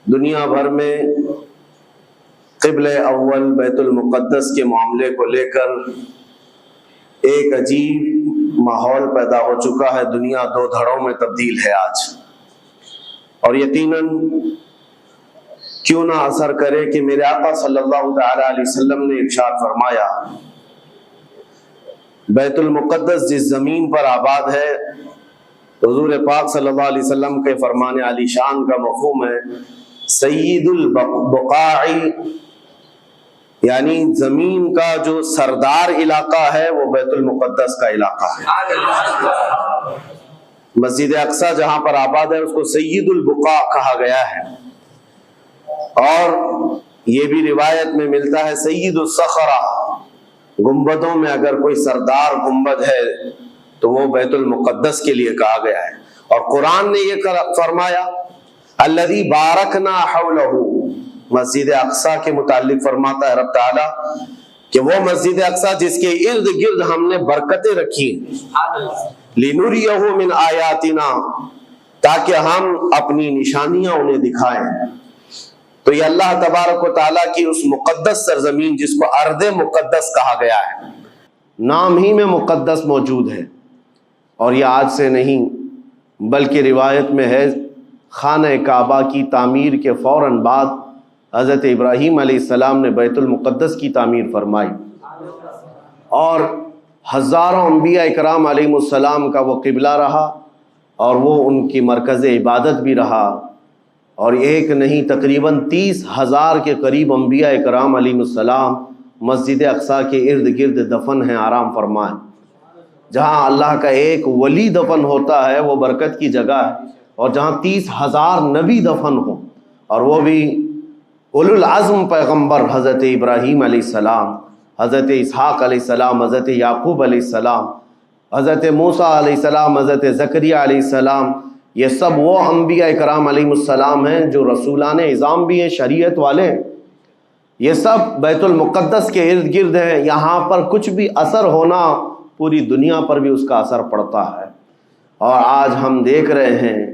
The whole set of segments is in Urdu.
دنیا بھر میں قبلہ اول بیت المقدس کے معاملے کو لے کر ایک عجیب ماحول پیدا ہو چکا ہے. دنیا دو دھڑوں میں تبدیل ہے آج، اور یقیناً کیوں نہ اثر کرے کہ میرے آقا صلی اللہ تعالی علیہ وسلم نے ارشاد فرمایا، بیت المقدس جس زمین پر آباد ہے، حضور پاک صلی اللہ علیہ وسلم کے فرمان علی شان کا مفہوم ہے سید البقاع، یعنی زمین کا جو سردار علاقہ ہے وہ بیت المقدس کا علاقہ ہے. مسجد اقصی جہاں پر آباد ہے اس کو سید البقاع کہا گیا ہے، اور یہ بھی روایت میں ملتا ہے سید الصخرہ، گنبدوں میں اگر کوئی سردار گنبد ہے تو وہ بیت المقدس کے لیے کہا گیا ہے. اور قرآن نے یہ فرمایا الذی بارکنا حولہ، مسجد اقصی کے متعلق فرماتا ہے رب تعالیٰ کہ وہ مسجد اقصی جس کے ارد گرد ہم نے برکتیں رکھی، لنریہ من آیاتنا، تاکہ ہم اپنی نشانیاں انہیں دکھائیں. تو یہ اللہ تبارک و تعالیٰ کی اس مقدس سرزمین جس کو ارض مقدس کہا گیا ہے، نام ہی میں مقدس موجود ہے. اور یہ آج سے نہیں بلکہ روایت میں ہے خانہ کعبہ کی تعمیر کے فوراً بعد حضرت ابراہیم علیہ السلام نے بیت المقدس کی تعمیر فرمائی، اور ہزاروں انبیاء اکرام علیہ السلام کا وہ قبلہ رہا اور وہ ان کی مرکز عبادت بھی رہا. اور ایک نہیں تقریباً 30,000 کے قریب انبیاء اکرام علیہ السلام مسجد اقصی کے ارد گرد دفن ہیں، آرام فرمائیں. جہاں اللہ کا ایک ولی دفن ہوتا ہے وہ برکت کی جگہ ہے، اور جہاں 30,000 نبی دفن ہوں، اور وہ بھی اولو العزم پیغمبر حضرت ابراہیم علیہ السلام، حضرت اسحاق علیہ السلام، حضرت یعقوب علیہ السلام، حضرت موسیٰ علیہ السلام، حضرت زکریہ علیہ السلام، یہ سب وہ انبیاء کرام علیہ السلام ہیں جو رسولان اعظام بھی ہیں، شریعت والے ہیں. یہ سب بیت المقدس کے ارد گرد ہیں. یہاں پر کچھ بھی اثر ہونا پوری دنیا پر بھی اس کا اثر پڑتا ہے. اور آج ہم دیکھ رہے ہیں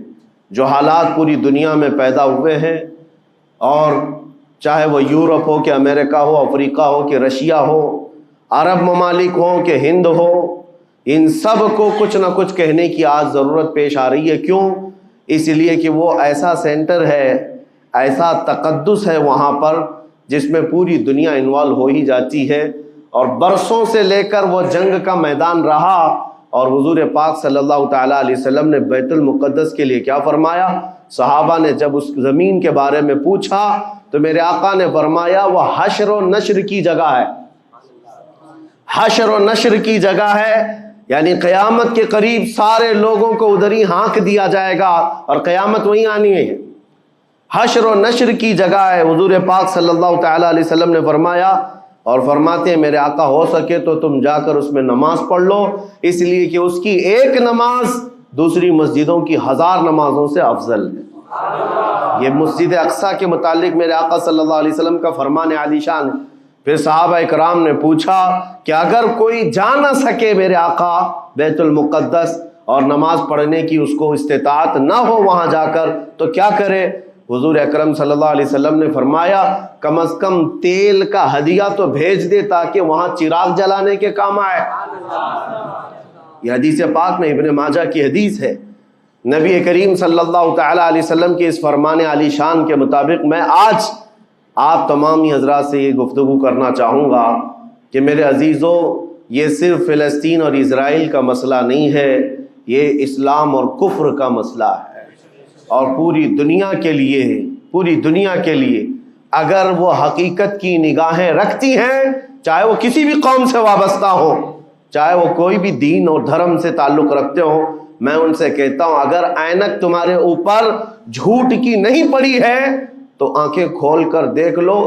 جو حالات پوری دنیا میں پیدا ہوئے ہیں، اور چاہے وہ یورپ ہو کہ امریکہ ہو، افریقہ ہو کہ رشیا ہو، عرب ممالک ہوں کہ ہند ہو، ان سب کو کچھ نہ کچھ کہنے کی آج ضرورت پیش آ رہی ہے. کیوں؟ اس لیے کہ وہ ایسا سینٹر ہے، ایسا تقدس ہے وہاں پر جس میں پوری دنیا انوالو ہو ہی جاتی ہے. اور برسوں سے لے کر وہ جنگ کا میدان رہا، اور حضور پاک صلی اللہ تعالیٰ علیہ وسلم نے بیت المقدس کے لیے کیا فرمایا؟ صحابہ نے جب اس زمین کے بارے میں پوچھا تو میرے آقا نے فرمایا وہ حشر و نشر کی جگہ ہے. حشر و نشر کی جگہ ہے، یعنی قیامت کے قریب سارے لوگوں کو ادھر ہی ہانک دیا جائے گا اور قیامت وہیں آنی ہے. حشر و نشر کی جگہ ہے. حضور پاک صلی اللہ تعالیٰ علیہ وسلم نے فرمایا، اور فرماتے ہیں میرے آقا ہو سکے تو تم جا کر اس میں نماز پڑھ لو، اس لیے کہ اس کی ایک نماز دوسری مسجدوں کی 1000 نمازوں سے افضل ہے. یہ مسجد اقصی کے متعلق میرے آقا صلی اللہ علیہ وسلم کا فرمان عالی شان ہے. پھر صحابہ اکرام نے پوچھا کہ اگر کوئی جا نہ سکے میرے آقا بیت المقدس اور نماز پڑھنے کی اس کو استطاعت نہ ہو وہاں جا کر تو کیا کرے؟ حضور اکرم صلی اللہ علیہ وسلم نے فرمایا کم از کم تیل کا ہدیہ تو بھیج دے تاکہ وہاں چراغ جلانے کے کام آئے. یہ حدیث پاک میں ابن ماجہ کی حدیث ہے. نبی کریم صلی اللہ تعالیٰ علیہ وسلم کے اس فرمان علی شان کے مطابق میں آج آپ تمامی حضرات سے یہ گفتگو کرنا چاہوں گا کہ میرے عزیزوں، یہ صرف فلسطین اور اسرائیل کا مسئلہ نہیں ہے، یہ اسلام اور کفر کا مسئلہ ہے، اور پوری دنیا کے لیے ہے. پوری دنیا کے لیے اگر وہ حقیقت کی نگاہیں رکھتی ہیں، چاہے وہ کسی بھی قوم سے وابستہ ہو، چاہے وہ کوئی بھی دین اور دھرم سے تعلق رکھتے ہو، میں ان سے کہتا ہوں اگر اینک تمہارے اوپر جھوٹ کی نہیں پڑی ہے تو آنکھیں کھول کر دیکھ لو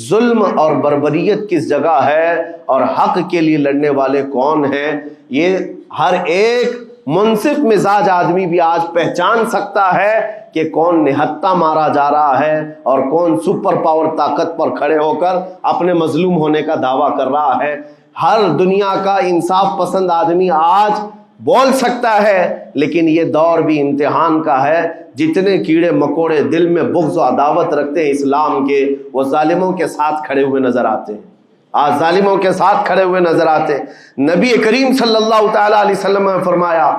ظلم اور بربریت کس جگہ ہے اور حق کے لیے لڑنے والے کون ہیں. یہ ہر ایک منصف مزاج آدمی بھی آج پہچان سکتا ہے کہ کون نہتہ مارا جا رہا ہے اور کون سپر پاور طاقت پر کھڑے ہو کر اپنے مظلوم ہونے کا دعویٰ کر رہا ہے. ہر دنیا کا انصاف پسند آدمی آج بول سکتا ہے، لیکن یہ دور بھی امتحان کا ہے۔ جتنے کیڑے مکوڑے دل میں بغض و عداوت رکھتے ہیں اسلام کے، وہ ظالموں کے ساتھ کھڑے ہوئے نظر آتے ہیں، آج ظالموں کے ساتھ کھڑے ہوئے نظر آتے ہیں۔ نبی کریم صلی اللہ تعالیٰ علیہ وسلم نے فرمایا،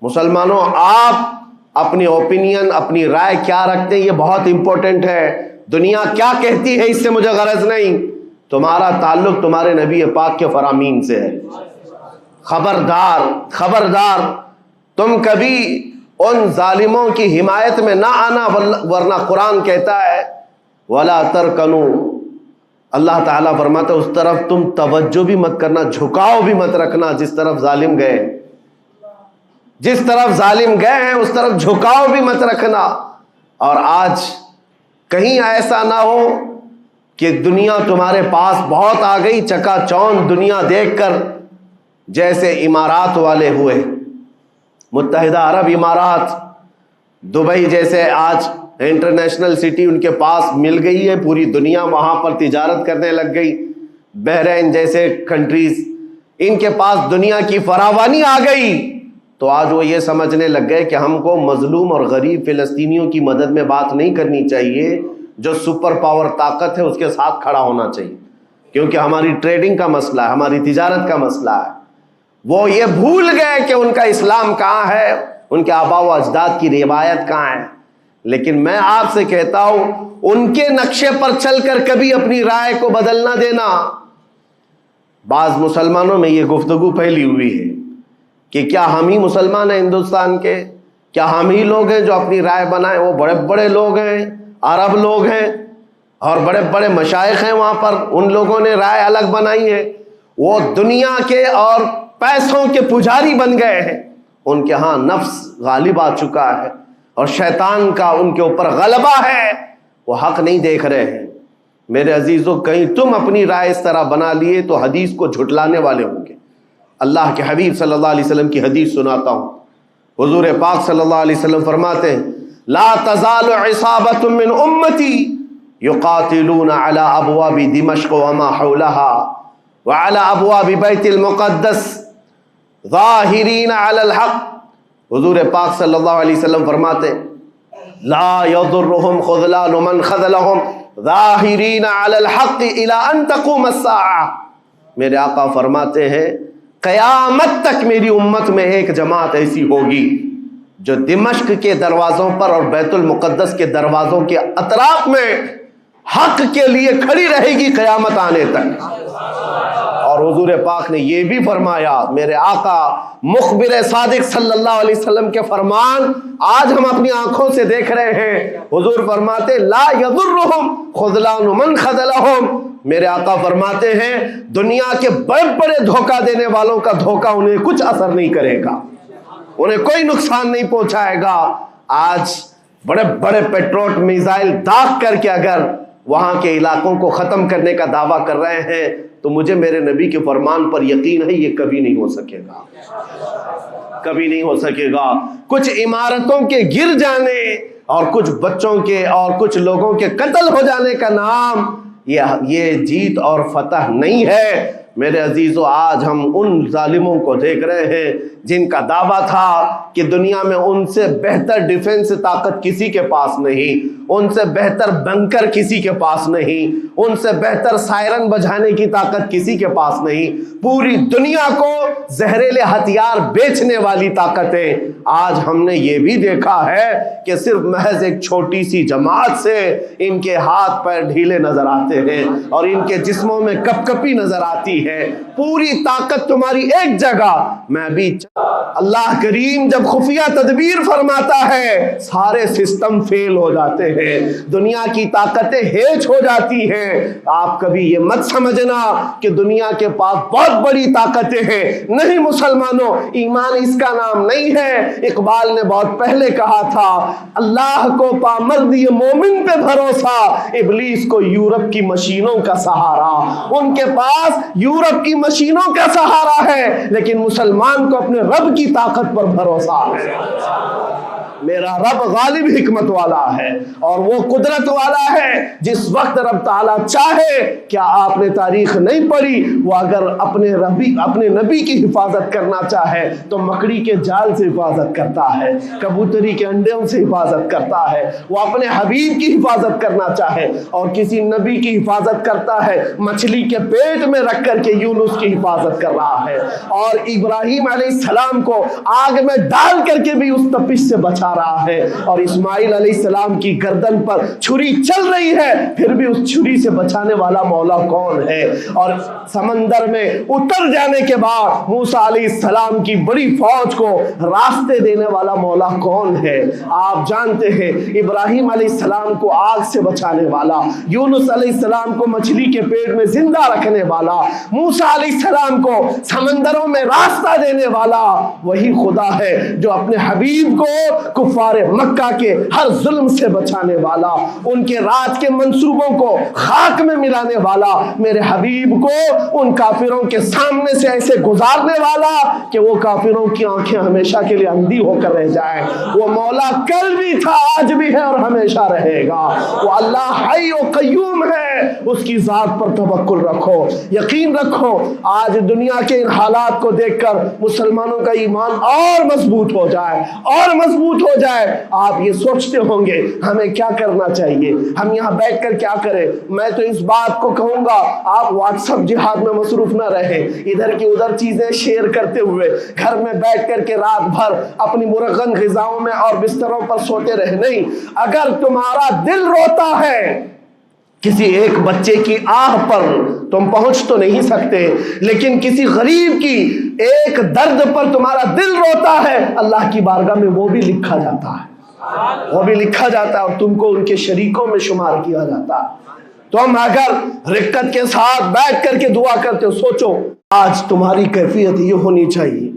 مسلمانوں آپ اپنی اوپینین، اپنی رائے کیا رکھتے ہیں یہ بہت امپورٹنٹ ہے۔ دنیا کیا کہتی ہے اس سے مجھے غرض نہیں، تمہارا تعلق تمہارے نبی پاک کے فرامین سے ہے۔ خبردار خبردار، تم کبھی ان ظالموں کی حمایت میں نہ آنا، ورنہ قرآن کہتا ہے وَلَا تَرْكَنُوا، اللہ تعالیٰ فرماتا ہے اس طرف تم توجہ بھی مت کرنا، جھکاؤ بھی مت رکھنا جس طرف ظالم گئے، جس طرف ظالم گئے ہیں اس طرف جھکاؤ بھی مت رکھنا۔ اور آج کہیں ایسا نہ ہو کہ دنیا تمہارے پاس بہت آ گئی، چکا چوند دنیا دیکھ کر، جیسے امارات والے ہوئے، متحدہ عرب امارات، دبئی جیسے آج انٹرنیشنل سٹی ان کے پاس مل گئی ہے، پوری دنیا وہاں پر تجارت کرنے لگ گئی، بحرین جیسے کنٹریز، ان کے پاس دنیا کی فراوانی آ گئی، تو آج وہ یہ سمجھنے لگ گئے کہ ہم کو مظلوم اور غریب فلسطینیوں کی مدد میں بات نہیں کرنی چاہیے، جو سپر پاور طاقت ہے اس کے ساتھ کھڑا ہونا چاہیے، کیونکہ ہماری ٹریڈنگ کا مسئلہ ہے، ہماری تجارت کا مسئلہ ہے۔ وہ یہ بھول گئے کہ ان کا اسلام کہاں ہے، ان کے آباء و اجداد کی روایت کہاں ہے۔ لیکن میں آپ سے کہتا ہوں ان کے نقشے پر چل کر کبھی اپنی رائے کو بدل نہ دینا۔ بعض مسلمانوں میں یہ گفتگو پھیلی ہوئی ہے کہ کیا ہم ہی مسلمان ہیں ہندوستان کے، کیا ہم ہی لوگ ہیں جو اپنی رائے بنائیں، وہ بڑے بڑے لوگ ہیں، عرب لوگ ہیں اور بڑے بڑے مشائخ ہیں وہاں پر، ان لوگوں نے رائے الگ بنائی ہے، وہ دنیا کے اور پیسوں کے پجاری بن گئے ہیں، ان کے ہاں نفس غالب آ چکا ہے اور شیطان کا ان کے اوپر غلبہ ہے، وہ حق نہیں دیکھ رہے ہیں۔ میرے عزیزوں، کہیں تم اپنی رائے اس طرح بنا لیے تو حدیث کو جھٹلانے والے ہوں گے۔ اللہ کے حبیب صلی اللہ علیہ وسلم کی حدیث سناتا ہوں، حضور پاک صلی اللہ علیہ وسلم فرماتے ہیں لا تزال عصابۃ من امتی یقاتلون علی ابواب دمشق وما حولها وعلى ابواب بیت المقدس ظاہرین علی الحق۔ حضور پاک صلی اللہ علیہ وسلم فرماتے لا یضرهم خذلان من خذلهم ظاہرین علی الحق الى ان تقوم الساعہ۔ میرے آقا فرماتے ہیں قیامت تک میری امت میں ایک جماعت ایسی ہوگی جو دمشق کے دروازوں پر اور بیت المقدس کے دروازوں کے اطراف میں حق کے لیے کھڑی رہے گی قیامت آنے تک۔ اور حضور پاک نے یہ بھی فرمایا، میرے آقا مخبر صادق صلی اللہ علیہ وسلم کے فرمان آج ہم اپنی آنکھوں سے دیکھ رہے ہیں۔ حضور فرماتے لا یضرهم خذلان من خذلهم۔ میرے آقا فرماتے ہیں دنیا کے بڑے بڑے دھوکہ دینے والوں کا دھوکہ انہیں کچھ اثر نہیں کرے گا، انہیں کوئی نقصان نہیں پہنچائے گا۔ آج بڑے بڑے پیٹروٹ میزائل داغ کر کے اگر وہاں کے علاقوں کو ختم کرنے کا دعویٰ کر رہے ہیں تو مجھے میرے نبی کے فرمان پر یقین ہے یہ کبھی نہیں ہو سکے گا، کبھی نہیں ہو سکے گا۔ کچھ عمارتوں کے گر جانے اور کچھ بچوں کے اور کچھ لوگوں کے قتل ہو جانے کا نام یہ جیت اور فتح نہیں ہے۔ میرے عزیزو، آج ہم ان ظالموں کو دیکھ رہے ہیں جن کا دعویٰ تھا کہ دنیا میں ان سے بہتر ڈیفنس طاقت کسی کے پاس نہیں، ان سے بہتر بنکر کسی کے پاس نہیں، ان سے بہتر سائرن بجانے کی طاقت کسی کے پاس نہیں، پوری دنیا کو زہریلے ہتھیار بیچنے والی طاقتیں۔ آج ہم نے یہ بھی دیکھا ہے کہ صرف محض ایک چھوٹی سی جماعت سے ان کے ہاتھ پیر ڈھیلے نظر آتے ہیں اور ان کے جسموں میں کپ کپی نظر آتی ہے۔ پوری طاقت تمہاری ایک جگہ میں بھی۔ اللہ کریم جب خفیہ تدبیر فرماتا ہے سارے سسٹم فیل ہو جاتے ہیں، دنیا کی طاقتیں ہیچ ہو جاتی ہیں۔ آپ کبھی یہ مت سمجھنا کہ دنیا کے پاس بہت بڑی طاقتیں ہیں، نہیں مسلمانوں، ایمان اس کا نام نہیں ہے۔ اقبال نے بہت پہلے کہا تھا اللہ کو پامرد مومن پہ بھروسہ، ابلیس کو یورپ کی مشینوں کا سہارا۔ ان کے پاس یورپ کی مشینوں کا سہارا ہے لیکن مسلمان کو اپنے رب کی طاقت پر بھروسہ ہے۔ میرا رب غالب حکمت والا ہے اور وہ قدرت والا ہے. جس وقت رب تعالیٰ چاہے, کیا آپ نے تاریخ نہیں پڑھی, وہ اگر اپنے نبی کی حفاظت کرنا چاہے تو مکڑی کے جال سے حفاظت کرتا ہے, کبوتری کے انڈوں سے حفاظت کرتا ہے. وہ اپنے حبیب کی حفاظت کرنا چاہے اور کسی نبی کی حفاظت کرتا ہے, مچھلی کے پیٹ میں رکھ کر کے یونس کی حفاظت کر رہا ہے, اور ابراہیم علیہ السلام کو آگ میں ڈال کر کے بھی اس تپش سے بچا رہا ہے, اور اسماعیل علیہ السلام کی گردن پر چھری چل رہی ہے پھر بھی اس چھری سے بچانے والا مولا کون ہے. اور سمندر میں اتر جانے کے بعد موسیٰ علیہ السلام کی بڑی فوج کو راستے دینے والا مولا کون ہے. آپ جانتے ہیں ابراہیم علیہ السلام کو آگ سے بچانے والا, یونس علیہ السلام کو مچھلی کے پیٹ میں زندہ رکھنے والا, موسیٰ علیہ السلام کو سمندروں میں راستہ دینے والا وہی خدا ہے جو اپنے حبیب کو کفار مکہ کے ہر ظلم سے بچانے والا, ان کے رات کے منصوبوں کو خاک میں ملانے والا, میرے حبیب کو ان کافروں کے سامنے سے ایسے گزارنے والا کہ وہ کافروں کی آنکھیں ہمیشہ کے لیے اندھی ہو کر رہ جائیں. وہ مولا کل بھی تھا, آج بھی ہے اور ہمیشہ رہے گا. وہ اللہ حی و قیوم ہے, اس کی ذات پر توکل رکھو, یقین رکھو. آج دنیا کے ان حالات کو دیکھ کر مسلمانوں کا ایمان اور مضبوط ہو جائے, اور مضبوط ہو جائے. آپ یہ سوچتے ہوں گے ہمیں کیا کرنا چاہیے, ہم یہاں بیٹھ کر کیا کریں. میں تو اس بات کو کہوں گا آپ واٹس ایپ جہاد میں مصروف نہ رہیں, ادھر کی ادھر چیزیں شیئر کرتے ہوئے گھر میں بیٹھ کر کے رات بھر اپنی مرغن غذاؤں میں اور بستروں پر سوتے رہے. نہیں, اگر تمہارا دل روتا ہے کسی ایک بچے کی آہ پر تم پہنچ تو نہیں سکتے, لیکن کسی غریب کی ایک درد پر تمہارا دل روتا ہے, اللہ کی بارگاہ میں وہ بھی لکھا جاتا ہے, وہ بھی لکھا جاتا ہے اور تم کو ان کے شریکوں میں شمار کیا جاتا ہے. تم اگر رقت کے ساتھ بیٹھ کر کے دعا کرتے ہو, سوچو آج تمہاری کیفیت یہ ہونی چاہیے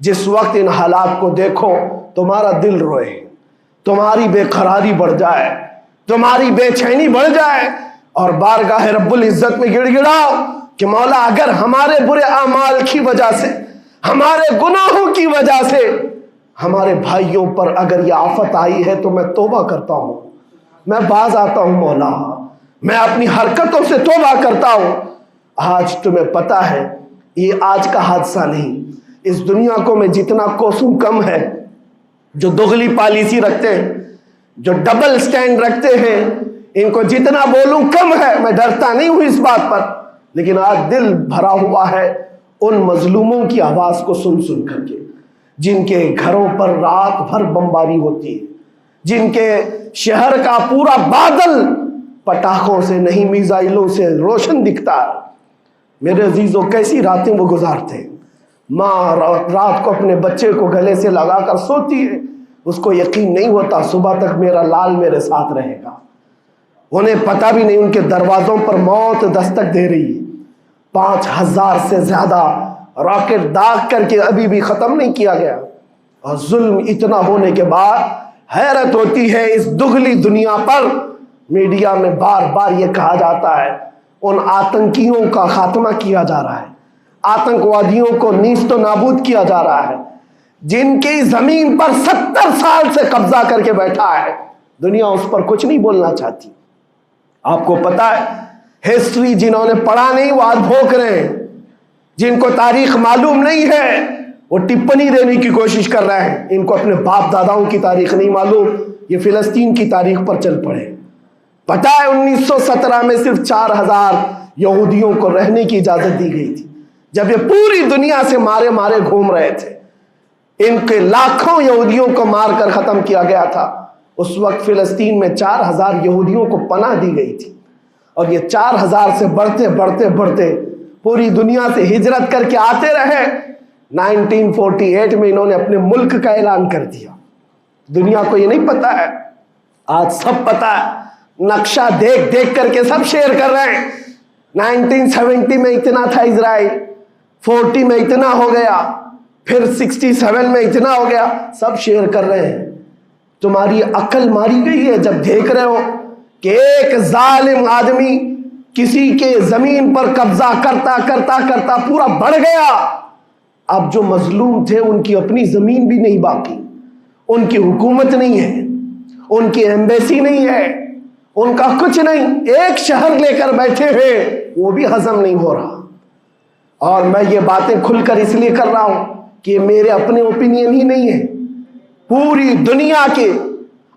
جس وقت ان حالات کو دیکھو تمہارا دل روئے, تمہاری بے قراری بڑھ جائے, تمہاری بے چینی بڑھ جائے, اور بارگاہ رب العزت میں گڑ گڑاؤ کہ مولا اگر ہمارے برے اعمال کی وجہ سے, ہمارے گناہوں کی وجہ سے ہمارے بھائیوں پر اگر یہ آفت آئی ہے تو میں توبہ کرتا ہوں, میں باز آتا ہوں مولا, میں اپنی حرکتوں سے توبہ کرتا ہوں. آج تمہیں پتا ہے یہ آج کا حادثہ نہیں, اس دنیا کو میں جتنا کوسوں کم ہے, جو دغلی پالیسی رکھتے ہیں, جو ڈبل سٹینڈ رکھتے ہیں, ان کو جتنا بولوں کم ہے. میں ڈرتا نہیں ہوں اس بات پر, لیکن آج دل بھرا ہوا ہے ان مظلوموں کی آواز کو سن سن کر کے, جن کے گھروں پر رات بھر بمباری ہوتی ہے, جن کے شہر کا پورا بادل پٹاخوں سے نہیں میزائلوں سے روشن دکھتا ہے. میرے عزیزوں کیسی راتیں وہ گزارتے ہیں. ماں رات کو اپنے بچے کو گلے سے لگا کر سوتی ہے, اس کو یقین نہیں ہوتا صبح تک میرا لال میرے ساتھ رہے گا. انہیں پتہ بھی نہیں ان کے دروازوں پر موت دستک دے رہی ہے. 5000 سے زیادہ راکٹ داغ کر کے ابھی بھی ختم نہیں کیا گیا, اور ظلم اتنا ہونے کے بعد حیرت ہوتی ہے اس دگلی دنیا پر. میڈیا میں بار بار یہ کہا جاتا ہے ان آتنکیوں کا خاتمہ کیا جا رہا ہے, آتنکوادیوں کو نیست و نابود کیا جا رہا ہے, جن کی زمین پر 70 سال سے قبضہ کر کے بیٹھا ہے. دنیا اس پر کچھ نہیں بولنا چاہتی. آپ کو پتا ہے ہسٹری جنہوں نے پڑھا نہیں وہ آج بھوک رہے ہیں, جن کو تاریخ معلوم نہیں ہے وہ ٹپنی دینے کی کوشش کر رہے ہیں. ان کو اپنے باپ داداؤں کی تاریخ نہیں معلوم, یہ فلسطین کی تاریخ پر چل پڑے. پتہ ہے 1917 میں صرف 4000 یہودیوں کو رہنے کی اجازت دی گئی تھی, جب یہ پوری دنیا سے مارے مارے گھوم رہے تھے. ان کے لاکھوں یہودیوں کو مار کر ختم کیا گیا تھا. اس وقت فلسطین میں 4000 یہودیوں کو پناہ دی گئی تھی, اور یہ 4000 سے بڑھتے بڑھتے بڑھتے پوری دنیا سے ہجرت کر کے آتے رہے. 1948 میں انہوں نے اپنے ملک کا اعلان کر دیا. دنیا کو یہ نہیں پتا ہے, آج سب پتا ہے. نقشہ دیکھ دیکھ کر کے سب شیئر کر رہے ہیں. 1970 میں اتنا تھا اسرائیل, 40 میں اتنا ہو گیا, پھر 67 میں اتنا ہو گیا, سب شیئر کر رہے ہیں. تمہاری عقل ماری گئی ہے جب دیکھ رہے ہو کہ ایک ظالم آدمی کسی کے زمین پر قبضہ کرتا کرتا کرتا پورا بڑھ گیا. اب جو مظلوم تھے ان کی اپنی زمین بھی نہیں باقی, ان کی حکومت نہیں ہے، ان کی ایمبیسی نہیں ہے، ان کا کچھ نہیں، ایک شہر لے کر بیٹھے ہیں، وہ بھی ہضم نہیں ہو رہا۔ اور میں یہ باتیں کھل کر اس لیے کر رہا ہوں کہ یہ میرے اپنے اوپینین ہی نہیں ہے، پوری دنیا کے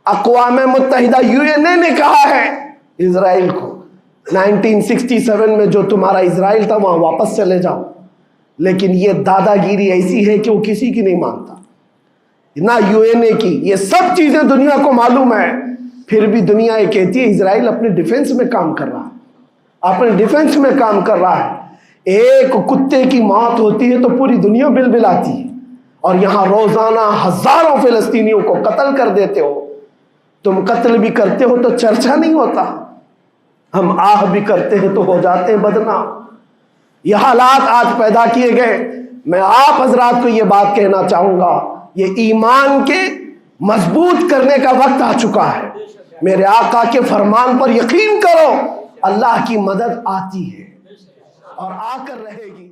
اقوام متحدہ UN نے کہا ہے اسرائیل کو 1967 میں جو تمہارا اسرائیل تھا وہاں واپس چلے جاؤ، لیکن یہ دادا گیری ایسی ہے کہ وہ کسی کی نہیں مانتا، نہ UN کی، یہ سب چیزیں دنیا کو معلوم ہے، پھر بھی دنیا یہ کہتی ہے اسرائیل اپنے ڈیفنس میں کام کر رہا ہے، اپنے ڈیفنس میں کام کر رہا ہے۔ ایک کتے کی موت ہوتی ہے تو پوری دنیا بل بلاتی ہے، اور یہاں روزانہ ہزاروں فلسطینیوں کو قتل کر دیتے ہو، تم قتل بھی کرتے ہو تو چرچا نہیں ہوتا، ہم آہ بھی کرتے ہیں تو ہو جاتے ہیں بدنام۔ یہ حالات آج پیدا کیے گئے۔ میں آپ حضرات کو یہ بات کہنا چاہوں گا، یہ ایمان کے مضبوط کرنے کا وقت آ چکا ہے۔ میرے آقا کے فرمان پر یقین کرو، اللہ کی مدد آتی ہے اور آ کر رہے گی۔